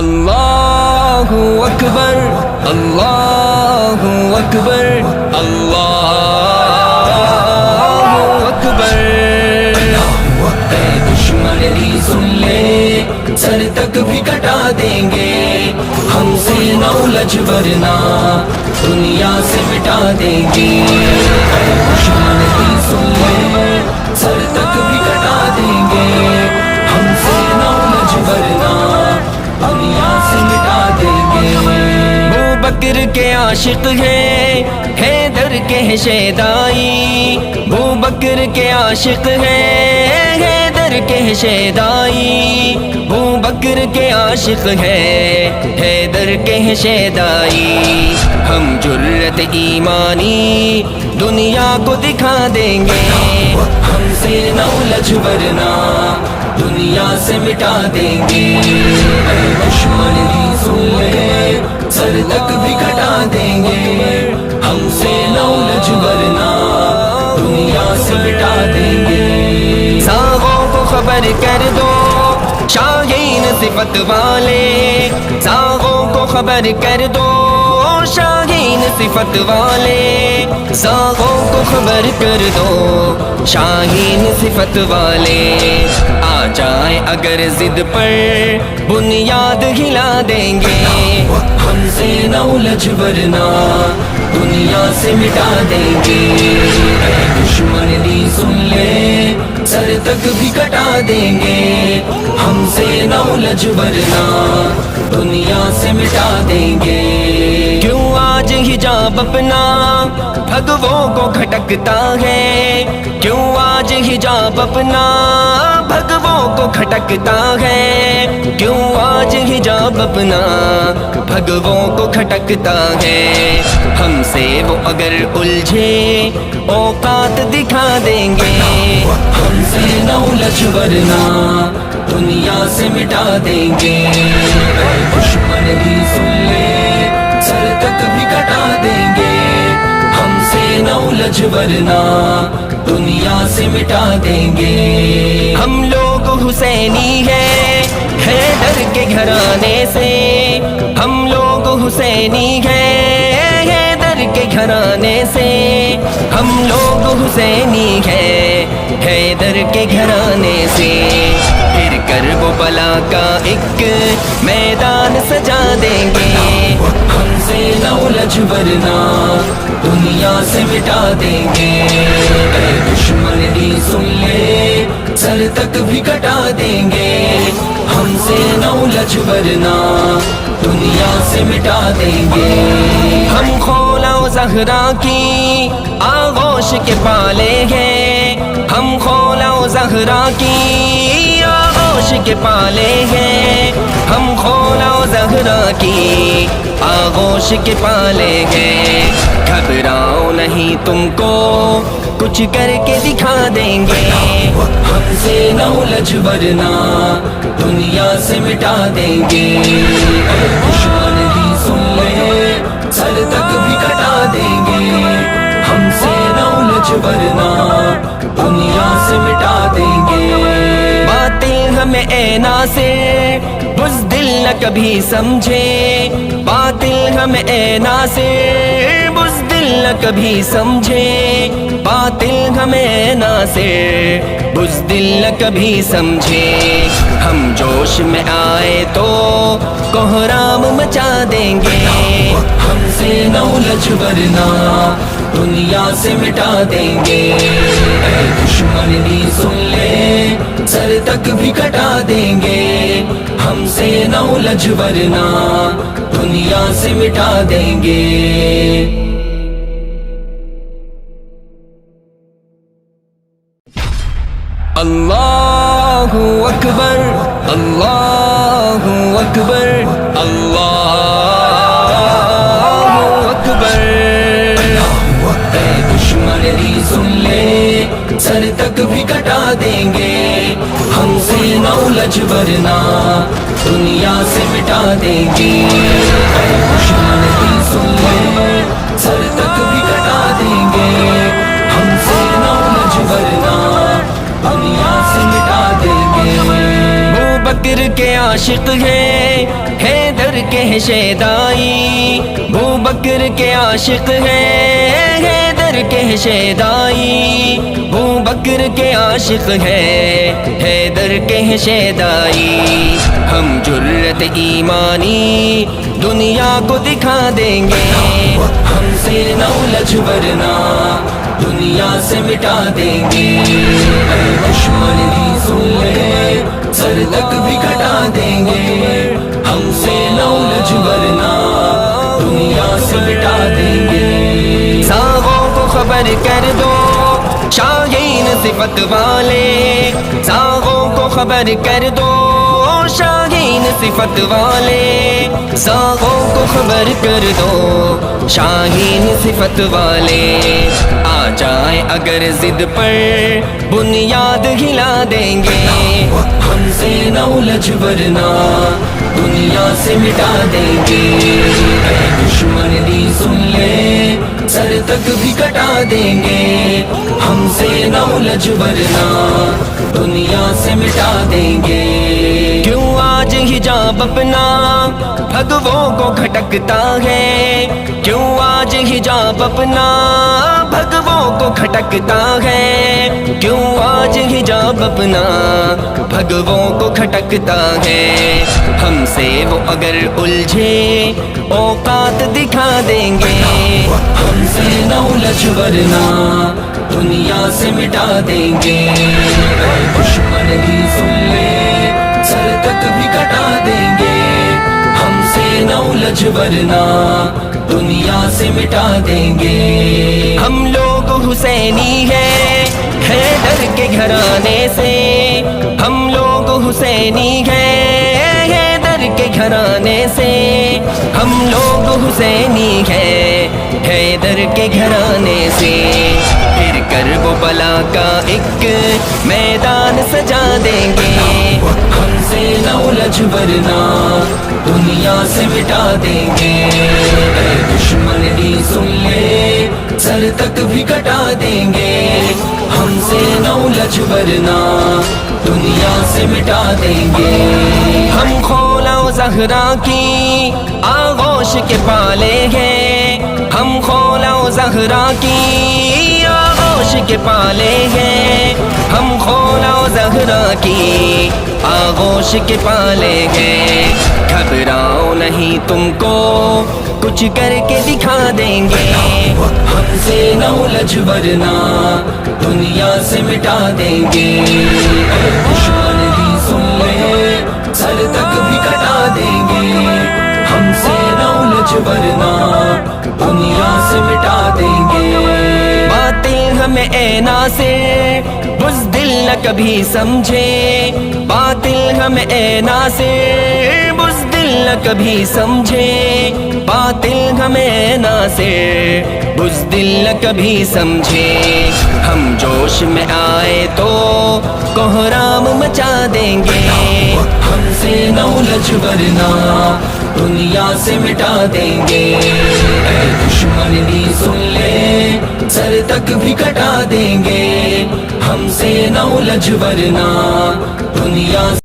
اللہ اکبر اللہ اکبر اللہ اکبر۔ اے دشمن دی سن لے، سر تک بھی کٹا دیں گے، ہم سے نہ الجھ ورنہ دنیا سے مٹا دیں گے۔ اے دشمن دی سن لے، سر تک بھی کٹا دیں گے، ہم سے نہ الجھ ورنہ دنیا سے مٹا دیں گے۔ ابوبکر کے عاشق ہیں، حیدر کے ہیں شیدائی، ابوبکر کے عاشق ہیں، حیدر کے ہیں شیدائی، ابوبکر کے عاشق ہیں، حیدر کے ہیں شیدائی۔ ہم جرت ایمانی دنیا کو دکھا دیں گے، ہم سے نہ الجھ ورنہ دنیا سے مٹا دیں گے۔ اے دشمن دی سن لے، سر تک بھی کٹا دیں گے، ہم سے نہ الجھ ورنہ دنیا سے مٹا دیں گے۔ ساغوں کو خبر کر دو شاہین صفت والے، ساغوں کو خبر کر دو شاہین صفت والے، ساغوں کو خبر کر دو شاہین صفت والے۔ آ جائیں اگر ضد پر بنیاد ہلا دیں گے، ہم سے نہ الجھ ورنہ دنیا سے مٹا دیں گے۔ اے دشمن دی سن لے، سر تک بھی کٹا دیں گے، ہم سے نہ الجھ ورنہ دنیا سے مٹا دیں گے۔ کیوں آج حجاب اپنا بھگووں کو کھٹکتا ہے، کیوں آج حجاب اپنا بھگووں کو کھٹکتا ہے، کیوں آج حجاب اپنا بھگووں کو کھٹکتا ہے۔ ہم سے وہ اگر الجھے اوقات دکھا دیں گے، ہم سے نہ الجھ ورنہ دنیا سے مٹا دیں گے۔ اے دشمن دی سن لے، سر تک بھی کٹا دیں گے، ہم سے نہ الجھ ورنہ دنیا سے مٹا دیں گے۔ ہم لوگ حسینی ہیں حیدر کے گھرانے سے، ہم لوگ حسینی ہیں حیدر کے گھرانے سے، ہم لوگ حسینی ہیں حیدر کے گھرانے سے۔ پھر کرب و بلا کا ایک میدان سجا دیں گے، ہم سے نہ الجھ ورنہ دنیا سے مٹا دیں گے۔ اے دشمن دی سن لے، سر تک بھی کٹا دیں گے، ہم سے نہ الجھ ورنہ دنیا سے مٹا دیں گے۔ ہم خولا و زہرا کی آغوش کے پالے ہیں، ہم خولا و زہرا کی آغوش کے پالے ہیں، ہم خولا و زہرا کی آغوش کے پالے ہیں۔ گھبراؤ نہیں تم کو کچھ کر کے دکھا دیں گے، ہم سے نہ الجھ ورنہ دنیا سے مٹا دیں گے۔ اے دشمن دی سن لے، سر تک بھی کٹا دیں گے، ہم سے نہ الجھ ورنہ دنیا سے مٹا دیں گے۔ باطل ہمیں اے ناصر بزدل نہ کبھی سمجھے، باطل ہمیں اے ناصر بزدل نہ کبھی سمجھے، باطل ہمیں ناصر بزدل نہ کبھی سمجھے۔ ہم جوش میں آئے تو کوہرام مچا دیں گے، ہم سے نہ الجھ ورنہ دنیا سے مٹا دیں گے۔ اے دشمن دی سن لے، سر تک بھی کٹا دیں گے، ہم سے نہ الجھ ورنہ دنیا سے مٹا دیں گے۔ اللہ اکبر اللہ اکبر اللہ اکبر۔ اے دشمن دی سن لے، سر تک بھی کٹا دیں گے، ہم سے نہ الجھ ورنہ دنیا سے مٹا دیں گے۔ اے دشمن دی سن لے، سر تک بھی کٹا دیں گے، ہم سے نہ الجھ ورنہ دنیا سے مٹا دیں گے۔ ابوبکر کے عاشق ہیں حیدر کے ہے شیدائی ابو بکر کے عاشق ہیں حیدر کے ہے شیدائی ابو بکر کے عاشق ہے حیدر کے ہے شیدائی ہم جرت ایمانی دنیا کو دکھا دیں گے ہم سے نہ الجھ ورنہ دنیا سے مٹا دیں گے اے دشمن بھی سن لے سر تک بھی کٹا دیں گے ہم سے نہ الجھ ورنہ دنیا سے مٹا دیں گے ساغوں کو خبر کر دو شاہین صفت والے ساغوں کو خبر کر دو شاہین صفت والے ساغوں کو خبر کر دو شاہین صفت والے آ جائیں اگر ضد پر بنیاد ہلا دیں گے ہم سے نہ الجھ ورنہ دنیا سے مٹا دیں گے اے دشمن دی سن لے سر تک بھی کٹا دیں گے ہم سے نہ الجھ ورنہ دنیا سے مٹا دیں گے کیوں آج حجاب اپنا بھگووں کو کھٹکتا ہے کیوں آج حجاب اپنا بھگووں کو کھٹکتا ہے کیوں آج حجاب اپنا بھگووں کو کھٹکتا ہے ہم سے وہ اگر الجھے اوقات دکھا دیں گے ہم سے نہ الجھ ورنہ دنیا سے مٹا دیں گے اے دشمن بھی سن لے سر تک بھی کٹا دیں گے ہم سے نہ الجھ ورنہ دنیا سے مٹا دیں گے ہم لوگ حسینی ہیں حیدر کے گھرانے سے ہم لوگ حسینی ہیں حیدر کے گھرانے سے ہم لوگ حسینی ہیں حیدر کے گھرانے سے پھر کر وہ بلا کا ایک میدان سجا دیں گے ہم سے نہ الجھ ورنہ دنیا سے مٹا دیں گے اے دشمن بھی سن لے سر تک بھی کٹا دیں گے ہم سے نہ الجھ ورنہ دنیا سے مٹا دیں گے ہم خولا و زہرا کی آغوش کے پالے ہیں ہم خولا و زہرا کی آغوش کے پالے ہیں ہم خولا و زہرا کی آغوش کے پالے ہیں گھبراؤ نہیں تم کو کچھ کر کے دکھا دیں گے ہم سے نہ الجھ ورنہ دنیا سے مٹا دیں گے اے دشمن بھی سن لے سر تک بھی کٹا دیں گے ہم سے نہ الجھ ورنہ دنیا سے مٹا دیں گے باطل ہمیں اے ناصر بزدل نہ کبھی سمجھے باطل ہمیں اے ناصر بزدل نہ کبھی سمجھے باطل ہمیں ناصر بزدل نہ کبھی سمجھے ہم جوش میں آئے تو کوہرام مچا دیں گے ہم سے نہ الجھ ورنہ دنیا سے مٹا دیں گے اے دشمن بھی سن لے سر تک بھی کٹا دیں گے ہم سے نہ الجھ ورنہ دنیا